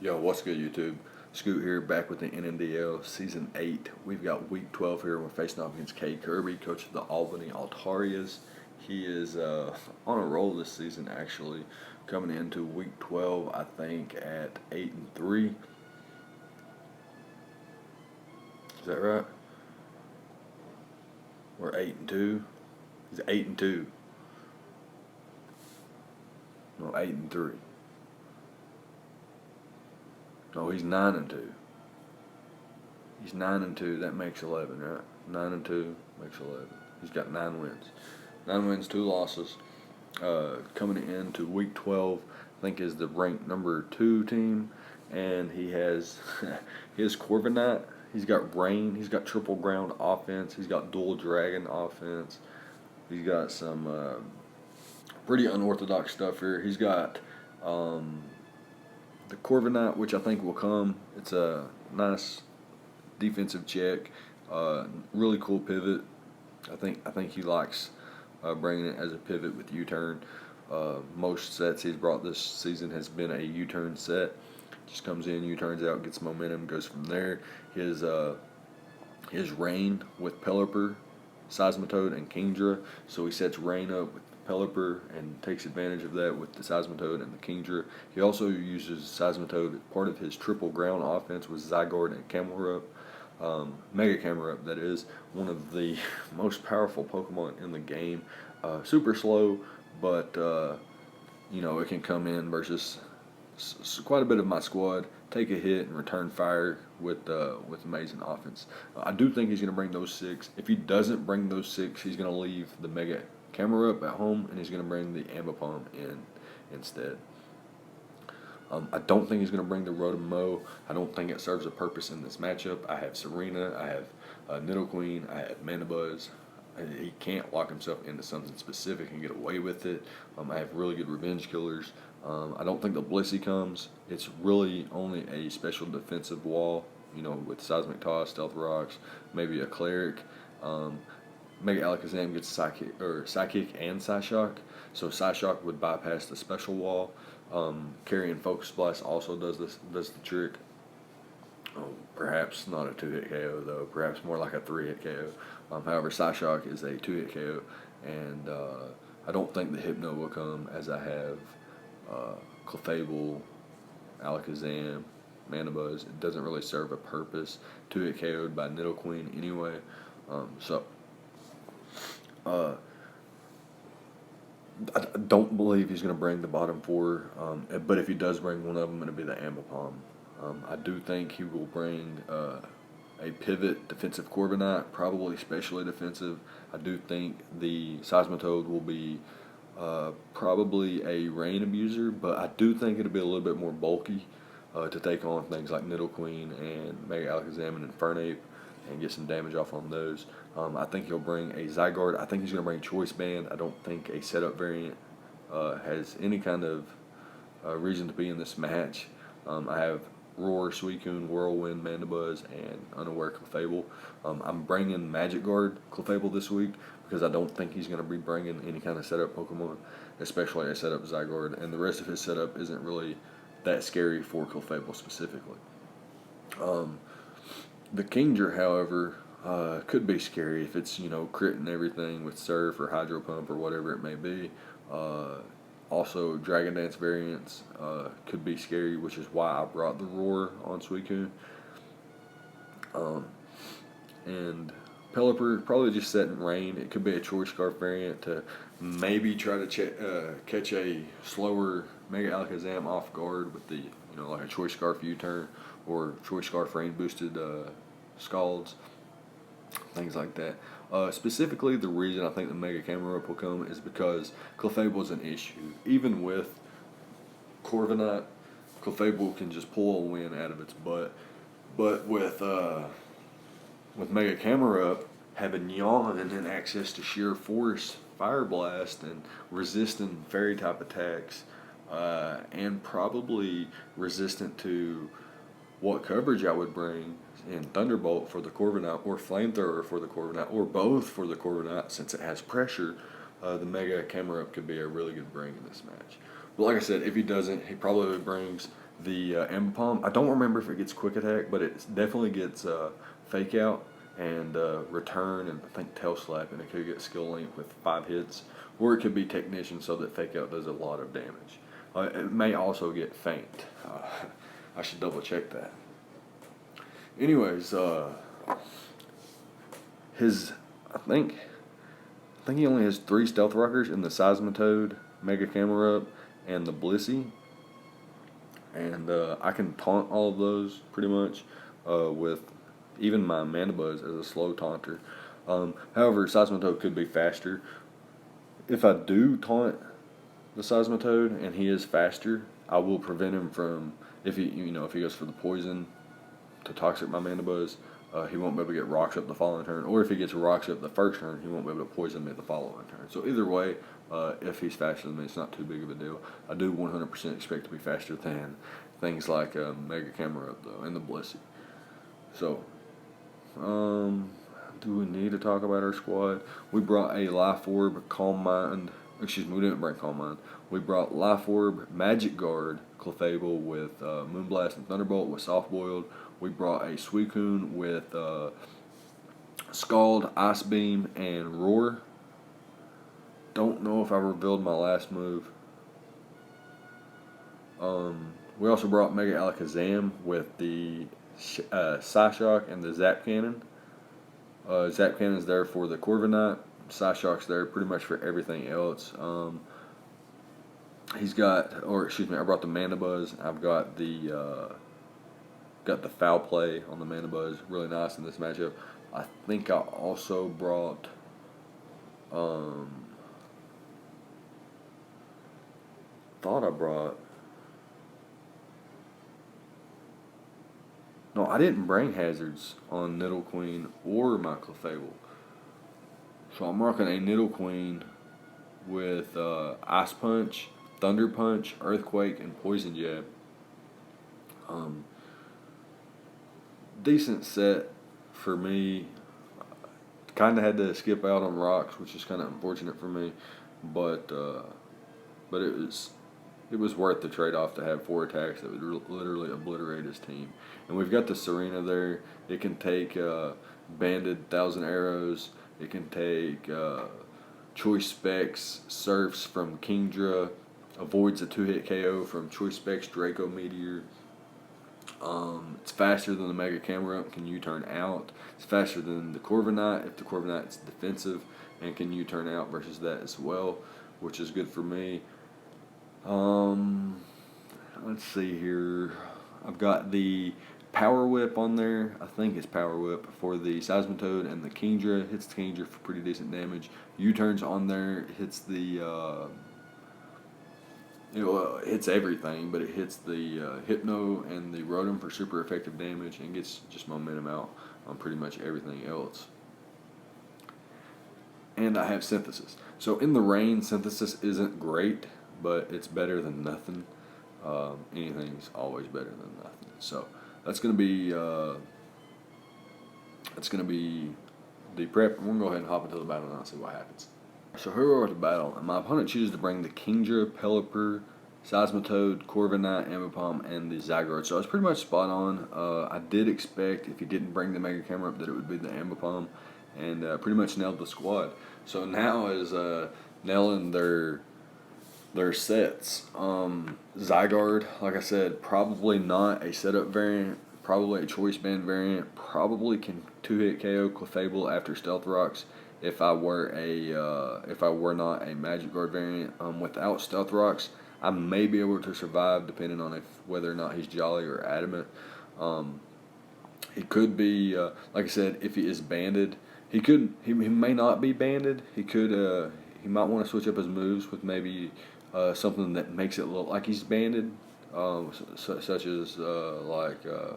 Yo, what's good, YouTube? Scoot here, back with the NNDL Season 8. We've got Week 12 here. We're facing off against K. Kirby, coach of the Albany Altarias. He is on a roll this season, actually, coming into Week 12, I think, at 8-3. Is that right? We're 8-2. He's 8-2. No, 8-3. No, he's 9-2. He's 9-2. That makes 11, right? 9-2 makes 11. He's got 9 wins. 9 wins, 2 losses. Coming into Week 12, I think is the ranked number 2 team, and he has his Corviknight. He's got rain. He's got triple ground offense. He's got dual dragon offense. He's got some pretty unorthodox stuff here. He's got the Corviknight, which I think will come. It's a nice defensive check. Really cool pivot. I think he likes bringing it as a pivot with U-turn. Most sets he's brought this season has been a U-turn set. Just comes in, U-turns out, gets momentum, goes from there. His rain with Pelipper, Seismitoad, and Kingdra. So he sets rain up with Pelipper and takes advantage of that with the Seismitoad and the Kingdra. He also uses Seismitoad as part of his triple ground offense with Zygarde and Camelrupt. Mega Camelrupt, that is, one of the most powerful Pokemon in the game. Super slow, but it can come in versus quite a bit of my squad, take a hit and return fire with amazing offense. I do think he's going to bring those 6. If he doesn't bring those 6, he's going to leave the Mega Camelrupt at home and he's going to bring the Ambipom in instead. I don't think he's going to bring the Rotom-Mow. I don't think it serves a purpose in this matchup. I have Serena, I have Nidoqueen, I have Manabuzz. He can't lock himself into something specific and get away with it. I have really good revenge killers. I don't think the Blissey comes. It's really only a special defensive wall, with Seismic Toss, Stealth Rocks, maybe a Cleric. Mega Alakazam gets Psychic and Psyshock, so Psyshock would bypass the special wall. Carrying Focus Blast also does the trick. Perhaps not a 2-hit KO though. Perhaps more like a 3-hit KO. However, Psyshock is a 2-hit KO, and I don't think the Hypno will come, as I have Clefable, Alakazam, Manabuzz. It doesn't really serve a purpose. 2-hit KO'd by Nidoqueen anyway. I don't believe he's going to bring the bottom 4, but if he does bring one of them, it'll be the Ambipom. I do think he will bring a pivot defensive Corviknight, probably specially defensive. I do think the Seismitoad will be probably a rain abuser, but I do think it'll be a little bit more bulky to take on things like Nidoqueen and Mega Alakazam and Infernape and get some damage off on those. I think he'll bring a Zygarde. I think he's going to bring Choice Band. I don't think a setup variant has any kind of reason to be in this match. I have Roar, Suicune, Whirlwind, Manabuzz, and Unaware Clefable. I'm bringing Magic Guard Clefable this week because I don't think he's going to be bringing any kind of setup Pokemon, especially a setup Zygarde, and the rest of his setup isn't really that scary for Clefable specifically. The Kingdra, however, could be scary if it's, critting everything with Surf or Hydro Pump or whatever it may be. Also, Dragon Dance variants could be scary, which is why I brought the Roar on Suicune. And Pelipper, probably just set in rain. It could be a Choice Scarf variant to maybe try to catch a slower Mega Alakazam off guard with the, like a Choice Scarf U-turn or Choice Scarf rain boosted Scalds, things like that. Specifically, the reason I think the Mega Camelrupt will come is because Clefable is an issue. Even with Corviknight, Clefable can just pull a win out of its butt. But with Mega Camelrupt having Yawn and then access to Sheer Force, Fire Blast, and resisting Fairy type attacks, and probably resistant to what coverage I would bring in Thunderbolt for the Corviknight, or Flamethrower for the Corviknight, or both for the Corviknight, since it has pressure, the Mega Camelrupt could be a really good bring in this match. But like I said, if he doesn't, he probably brings The Ambipom, I don't remember if it gets quick attack, but it definitely gets fake out and return, and I think tail slap, and it could get skill link with 5 hits, or it could be technician so that fake out does a lot of damage. It may also get faint. I should double check that. Anyways, I think he only has 3 stealth rockers in the Seismitoad, Mega Camerupt, and the Blissey. And I can taunt all of those pretty much with even my Mandibuzz as a slow taunter. However, Seismitoad could be faster. If I do taunt the Seismitoad and he is faster, I will prevent him from, if he goes for the poison to toxic my Mandibuzz, he won't be able to get rocks up the following turn. Or if he gets rocks up the first turn, he won't be able to poison me the following turn. So either way, if he's faster than me, it's not too big of a deal. I do 100% expect to be faster than things like Mega Camerupt though, and the Blissey. So, do we need to talk about our squad? We brought a Life Orb, Calm Mind. Excuse me, we didn't bring Calm Mind. We brought Life Orb, Magic Guard, Clefable with Moonblast and Thunderbolt with Soft Boiled. We brought a Suicune with Scald, Ice Beam, and Roar. Don't know if I revealed my last move. We also brought Mega Alakazam with the Psyshock and the Zap Cannon. Zap Cannon's there for the Corviknight. Psyshock's there pretty much for everything else. I brought the Mandibuzz. I've got the Foul Play on the Mandibuzz. Really nice in this matchup. I think I also brought No, I didn't bring hazards on Nidoqueen or my Clefable. So I'm rocking a Nidoqueen with Ice Punch, Thunder Punch, Earthquake, and Poison Jab. Decent set for me. Kind of had to skip out on rocks, which is kind of unfortunate for me, but it was worth the trade-off to have 4 attacks that would literally obliterate his team. And we've got the Serena there. It can take Banded 1,000 Arrows. It can take Choice Specs, Surfs from Kingdra. Avoids a 2-hit KO from Choice Specs, Draco Meteor. It's faster than the Mega Camerupt, can U-turn out. It's faster than the Corviknight if the Corviknight's defensive and can U-turn out versus that as well, which is good for me. Let's see here. I've got the Power Whip on there. I think it's Power Whip for the Seismitoad and the Kingdra. Hits the Kingdra for pretty decent damage. U-turns on there. Hits the hits everything, but it hits the Hypno and the Rotom for super effective damage and gets just momentum out on pretty much everything else. And I have Synthesis. So in the rain, Synthesis isn't great, but it's better than nothing. Anything's always better than nothing. So that's gonna be the prep. We're gonna go ahead and hop into the battle now and see what happens. So here we are at the battle, and my opponent chooses to bring the Kingdra, Pelipper, Seismitoad, Corviknight, Ambipom, and the Zygarde. So I was pretty much spot on. I did expect if he didn't bring the Mega Camerupt that it would be the Ambipom, and pretty much nailed the squad. So now is nailing their sets. Zygarde, like I said, probably not a setup variant, probably a choice band variant, probably can 2-hit KO Clefable after Stealth Rocks if I were not a Magic Guard variant. Without Stealth Rocks, I may be able to survive depending on whether or not he's Jolly or Adamant. He could be, like I said, if he is banded, he may not be banded. He might want to switch up his moves with maybe something that makes it look like he's banded, such as the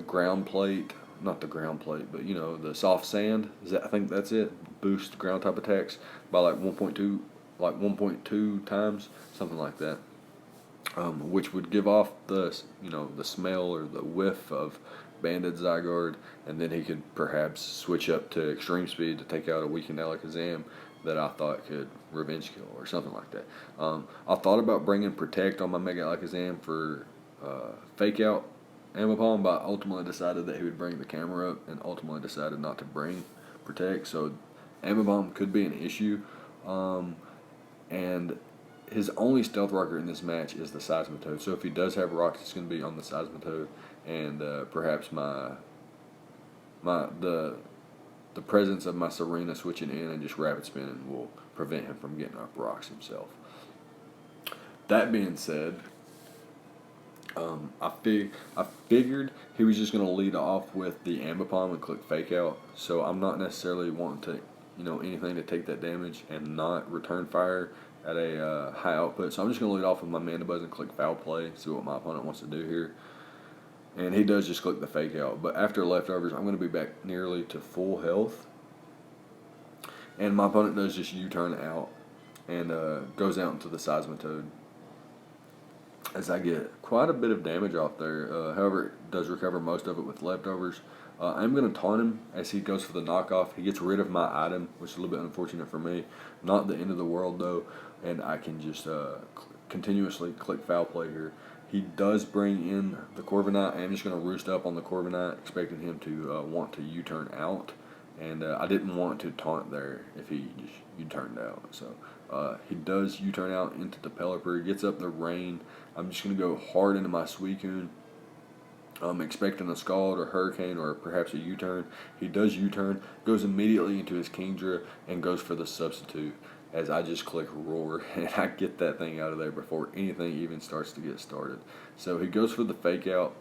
ground plate, not the ground plate, but the soft sand. I think that's it. Boost ground type attacks by like 1.2 times, something like that. Which would give off the smell or the whiff of banded Zygarde, and then he could perhaps switch up to extreme speed to take out a weakened Alakazam that I thought could revenge kill or something like that. I thought about bringing Protect on my Mega Alakazam for fake out Amapalm, but ultimately decided that he would bring the camera up and ultimately decided not to bring protect. So Amapalm could be an issue. And his only stealth rocker in this match is the Seismitoad. So if he does have rocks, it's going to be on the Seismitoad, and perhaps the presence of my Serena switching in and just rapid spinning will prevent him from getting up rocks himself. That being said, I figured he was just going to lead off with the Ambipom and click fake out. So I'm not necessarily wanting to, anything to take that damage and not return fire at a high output. So I'm just going to lead off with my Mandibuzz and click foul play, see what my opponent wants to do here. And he does just click the fake out. But after leftovers, I'm going to be back nearly to full health. And my opponent does just U-turn out and goes out into the Seismitoad, as I get quite a bit of damage off there. However, it does recover most of it with leftovers. I'm going to taunt him as he goes for the knockoff. He gets rid of my item, which is a little bit unfortunate for me. Not the end of the world, though, and I can just continuously click foul play here. He does bring in the Corviknight. I'm just going to roost up on the Corviknight, expecting him to want to U-turn out. And I didn't want to taunt there if he just U-turned out. So he does U-turn out into the Pelipper, gets up the rain. I'm just going to go hard into my Suicune. I'm expecting a Scald or Hurricane or perhaps a U-turn. He does U-turn, goes immediately into his Kingdra, and goes for the substitute as I just click Roar, and I get that thing out of there before anything even starts to get started. So he goes for the fake out.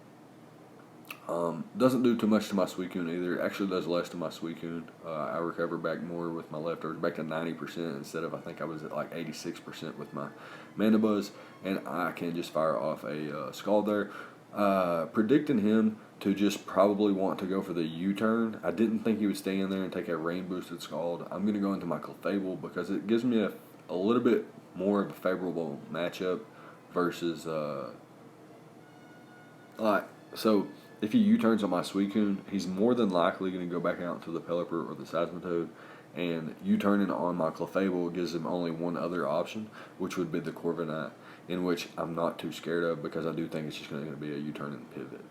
Doesn't do too much to my Suicune either. Actually does less to my Suicune. I recover back more with my leftovers, back to 90% instead of, I think I was at like 86% with my Mandibuzz, and I can just fire off a Scald there. Predicting him to just probably want to go for the U-turn. I didn't think he would stay in there and take a rain boosted Scald. I'm going to go into my Clefable because it gives me a little bit more of a favorable matchup versus so if he U-turns on my Suicune, he's more than likely going to go back out to the Pelipper or the Seismitoad, and U-turning on my Clefable gives him only one other option, which would be the Corviknight, in which I'm not too scared of because I do think it's just going to be a U-turn and pivot.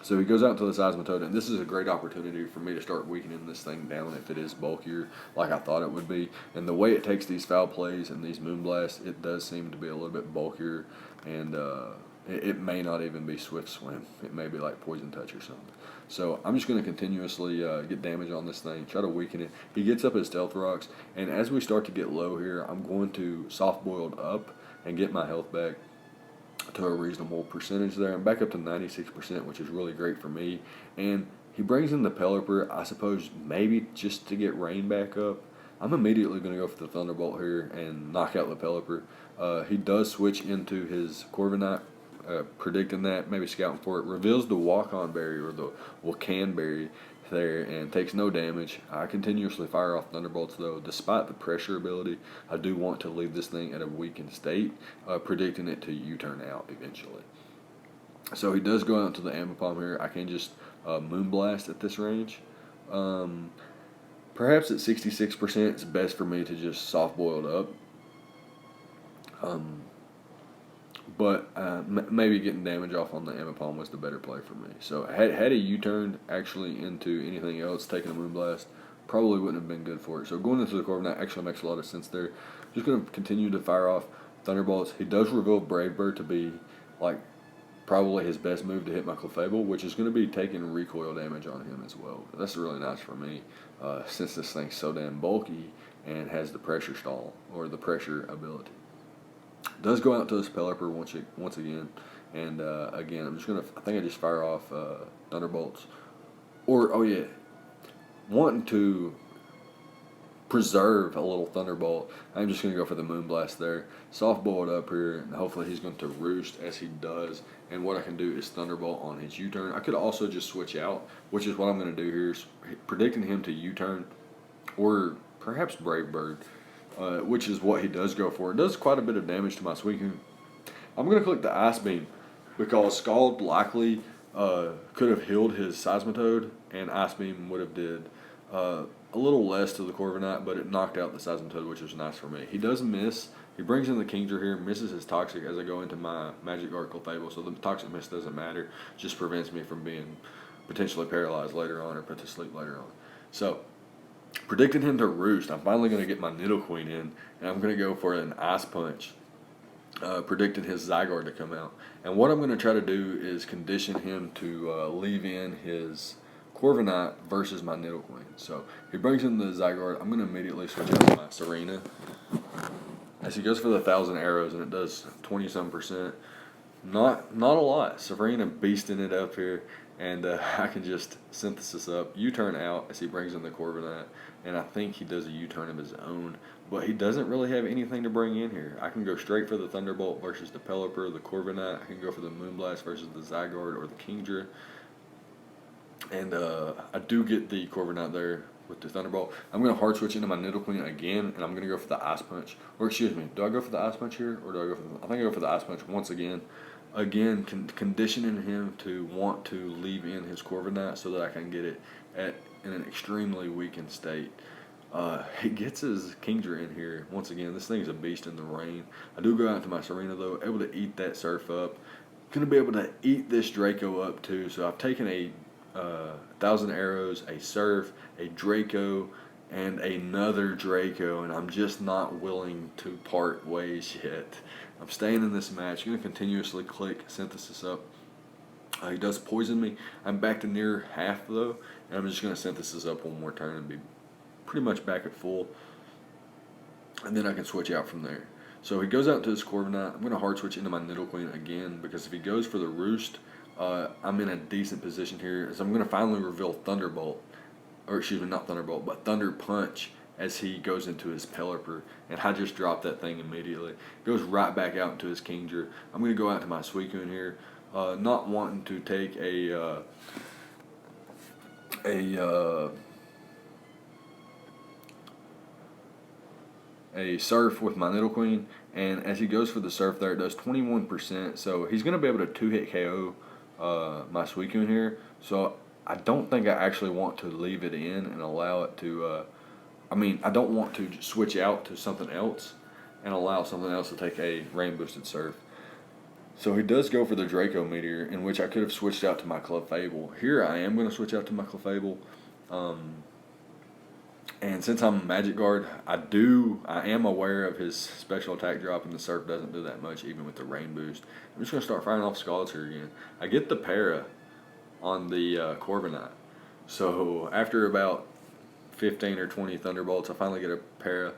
So he goes out to the Seismitoad, and this is a great opportunity for me to start weakening this thing down if it is bulkier like I thought it would be. And the way it takes these foul plays and these Moonblasts, it does seem to be a little bit bulkier, and it may not even be Swift Swim. It may be like Poison Touch or something. So I'm just going to continuously get damage on this thing, try to weaken it. He gets up his Stealth Rocks, and as we start to get low here, I'm going to Soft Boiled up and get my health back to a reasonable percentage there. I'm back up to 96%, which is really great for me. And he brings in the Pelipper, I suppose maybe just to get rain back up. I'm immediately going to go for the Thunderbolt here and knock out the Pelipper. He does switch into his Corviknight, predicting that, maybe scouting for it. Reveals the Walk-On Berry or the Wakan Berry there and takes no damage. I continuously fire off Thunderbolts though. Despite the pressure ability, I do want to leave this thing at a weakened state, predicting it to U-turn out eventually. So he does go out to the Ambipom here. I can just Moonblast at this range. Perhaps at 66%, it's best for me to just soft boiled up. But maybe getting damage off on the Ambipom was the better play for me. So had he U-turned actually into anything else, taking a Moonblast, probably wouldn't have been good for it. So going into the Corviknight actually makes a lot of sense there. Just going to continue to fire off Thunderbolts. He does reveal Brave Bird to be like probably his best move to hit my Clefable, which is going to be taking recoil damage on him as well. That's really nice for me since this thing's so damn bulky and has the pressure stall or the pressure ability. Does go out to this Pelipper once again, and again, I think I just fire off Thunderbolts, wanting to preserve a little Thunderbolt, I'm just going to go for the Moonblast there, soft boiled up here, and hopefully he's going to roost as he does, and what I can do is Thunderbolt on his U-turn. I could also just switch out, which is what I'm going to do here, is predicting him to U-turn, or perhaps Brave Bird, which is what he does go for. It does quite a bit of damage to my Suicune. I'm going to click the Ice Beam because Scald likely could have healed his Seismitoad, and Ice Beam would have did a little less to the Corviknight, but it knocked out the Seismitoad, which was nice for me. He does miss He brings in the Kingdra here, misses his Toxic as I go into my Magic Guard Clefable, so the Toxic miss doesn't matter, just prevents me from being potentially paralyzed later on or put to sleep later on. So, predicted him to roost. I'm finally going to get my Nidoqueen in, and I'm going to go for an Ice Punch. Predicted his Zygarde to come out. And what I'm going to try to do is condition him to leave in his Corviknight versus my Nidoqueen. So he brings in the Zygarde. I'm going to immediately switch out to my Serena. As he goes for the 1,000 arrows, and it does 20-some%. Not a lot. Serena beasting it up here, and I can just synthesis up. U-turn out as he brings in the Corviknight, and I think he does a U-turn of his own, but he doesn't really have anything to bring in here. I can go straight for the Thunderbolt versus the Pelipper, the Corviknight. I can go for the Moonblast versus the Zygarde or the Kingdra, and I do get the Corviknight there with the Thunderbolt. I'm going to hard switch into my Nidoqueen again, and I'm going to go for the Ice Punch. Or excuse me, do I go for the Ice Punch here, or do I go for the, I think I go for the Ice Punch once again. Again, conditioning him to want to leave in his Corviknight so that I can get it in an extremely weakened state. He gets his Kingdra in here. Once again, this thing's a beast in the rain. I do go out to my Serena, though, able to eat that Surf up. Going to be able to eat this Draco up, too. So I've taken a 1,000 arrows, a Surf, a Draco, and another Draco, and I'm just not willing to part ways yet. I'm staying in this match. I'm going to continuously click Synthesis up. He does poison me. I'm back to near half, though, and I'm just going to Synthesis up one more turn and be pretty much back at full, and then I can switch out from there. So he goes out to his Corviknight. I'm going to hard switch into my Nidoqueen again, because if he goes for the Roost, I'm in a decent position here, as I'm going to finally reveal Thunderbolt, or excuse me, not Thunderbolt, but Thunder Punch, as he goes into his Pelipper, and I just dropped that thing immediately. Goes right back out into his Kingdra. I'm going to go out to my Suicune here, not wanting to take a Surf with my Nidoqueen, and as he goes for the Surf there, it does 21%, so he's going to be able to 2-hit KO my Suicune here, so I don't think I actually want to leave it in and allow it to, I don't want to switch out to something else and allow something else to take a Rain Boosted Surf. So he does go for the Draco Meteor, in which I could have switched out to my Clefable. Here I am going to switch out to my Clefable. And since I'm a Magic Guard, I am aware of his special attack drop, and the Surf doesn't do that much even with the Rain Boost. I'm just going to start firing off Scalds here again. I get the Para on the Corviknight. So after about 15 or 20 Thunderbolts, I finally get a Para.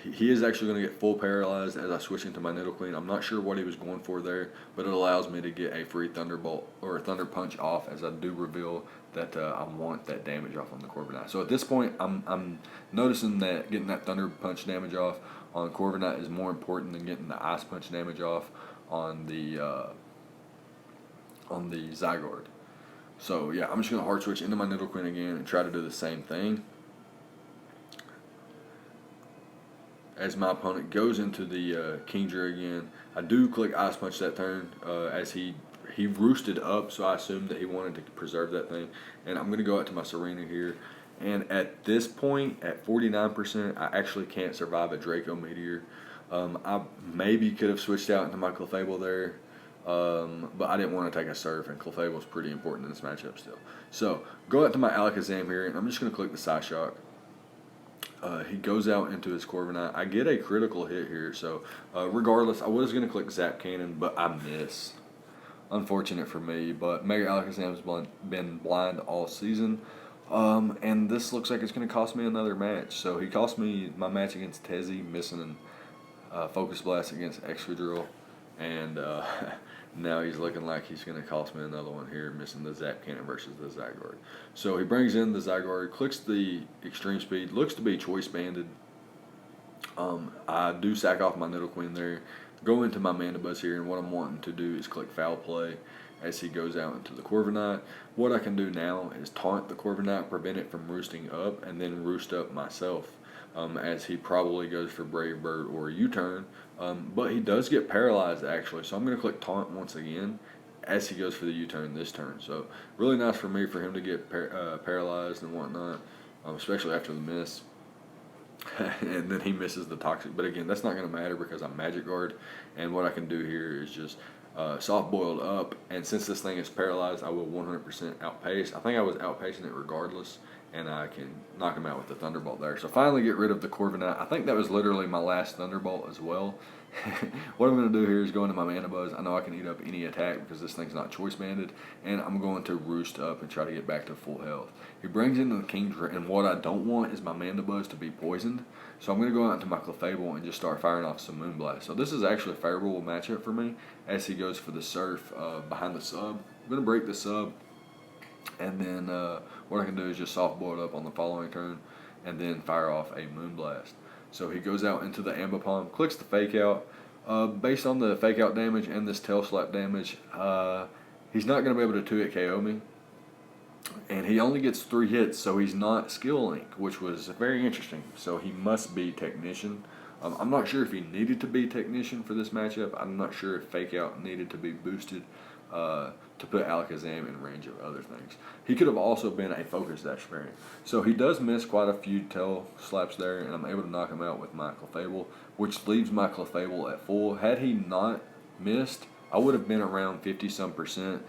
He is actually going to get full paralyzed as I switch into my Nidoqueen. I'm not sure what he was going for there, but it allows me to get a free Thunderbolt or a Thunder Punch off, as I do reveal that I want that damage off on the Corviknight. So at this point, I'm noticing that getting that Thunder Punch damage off on Corviknight is more important than getting the Ice Punch damage off on the Zygarde. So yeah, I'm just going to hard switch into my Nidoqueen again and try to do the same thing. As my opponent goes into the Kingdra again, I do click Ice Punch that turn, as he roosted up, so I assumed that he wanted to preserve that thing. And I'm going to go out to my Serena here. And at this point, at 49%, I actually can't survive a Draco Meteor. I maybe could have switched out into my Clefable there, but I didn't want to take a Surf, and Clefable is pretty important in this matchup still. So, go out to my Alakazam here, and I'm just going to click the Psyshock. He goes out into his Corviknight. I get a critical hit here, so regardless, I was going to click Zap Cannon, but I miss. Unfortunate for me, but Mega Alakazam's been blind all season, and this looks like it's going to cost me another match. So he cost me my match against Tezzy, missing Focus Blast against Excadrill, and now he's looking like he's going to cost me another one here, missing the Zap Cannon versus the Zygarde. So he brings in the Zygarde, clicks the Extreme Speed, looks to be Choice Banded. I do sack off my Nidoqueen there, go into my Mandibuzz here, and what I'm wanting to do is click Foul Play as he goes out into the Corviknight. What I can do now is taunt the Corviknight, prevent it from roosting up, and then roost up myself, as he probably goes for Brave Bird or a U-turn. But he does get paralyzed, actually, so I'm going to click Taunt once again as he goes for the U-turn this turn. So really nice for me for him to get paralyzed and whatnot, especially after the miss. and then he misses the toxic. But again, that's not going to matter because I'm Magic Guard, and what I can do here is just soft boiled up. And since this thing is paralyzed, I will 100% outpace. I think I was outpacing it regardless, and I can knock him out with the Thunderbolt there. So finally get rid of the Corviknight. I think that was literally my last Thunderbolt as well. What I'm going to do here is go into my Mana Buzz. I know I can eat up any attack because this thing's not choice banded, and I'm going to roost up and try to get back to full health. He brings in the Kingdra, and what I don't want is my Mana Buzz to be poisoned, so I'm going to go out into my Clefable and just start firing off some Moonblast. So this is actually a favorable matchup for me as he goes for the Surf behind the sub. I'm going to break the sub, and then what I can do is just soft boil it up on the following turn and then fire off a Moonblast. So he goes out into the Ambipom, clicks the Fake Out. Based on the Fake Out damage and this Tail Slap damage, he's not going to be able to 2-hit KO me. And he only gets 3 hits, so he's not Skill Link, which was very interesting. So he must be Technician. I'm not sure if he needed to be Technician for this matchup. I'm not sure if Fake Out needed to be boosted to put Alakazam in range of other things. He could have also been a Focus Dash variant. So he does miss quite a few Tail Slaps there, and I'm able to knock him out with my Clefable, which leaves my Clefable at full. Had he not missed, I would have been around 50-some%,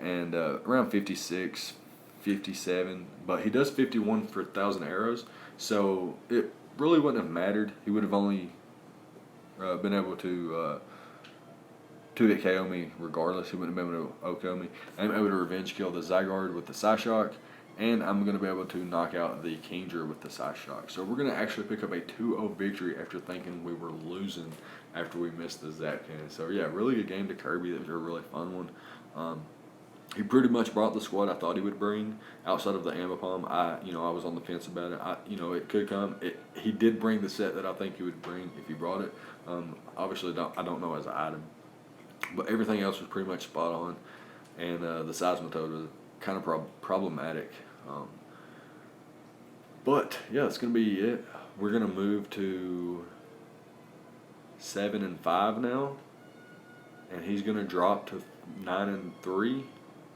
and around 56, 57, but he does 51 for 1,000 arrows, so it really wouldn't have mattered. He would have only been able to 2-hit KO me regardless. He wouldn't have been able to OHKO me. I'm able to revenge kill the Zygarde with the Psyshock, and I'm going to be able to knock out the Kingdra with the Psyshock. So we're going to actually pick up a 2-0 victory after thinking we were losing after we missed the Zapcan. So yeah, really good game to Kirby. That was a really fun one. He pretty much brought the squad I thought he would bring outside of the Ambipom. I was on the fence about it. It could come. He did bring the set that I think he would bring if he brought it. Obviously, I don't know as an item, but everything else was pretty much spot on. And the Seismitoad was kind of problematic. But yeah, that's gonna be it. We're gonna move to 7-5 now, and he's gonna drop to 9-3.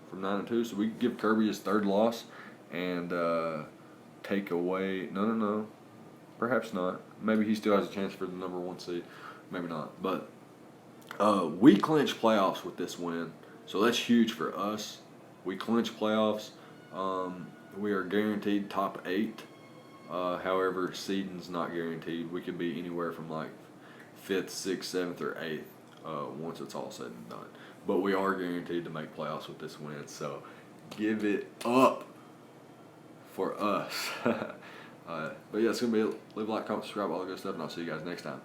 From 9-2, so we give Kirby his 3rd loss and take away. No, perhaps not. Maybe he still has a chance for the #1 seed. Maybe not. But we clinch playoffs with this win, so that's huge for us. We clinch playoffs. We are guaranteed top 8. However, seeding's not guaranteed. We could be anywhere from like 5th, 6th, 7th, or 8th once it's all said and done. But we are guaranteed to make playoffs with this win, so give it up for us. But yeah, it's going to be live, like, comment, subscribe, all that good stuff, and I'll see you guys next time.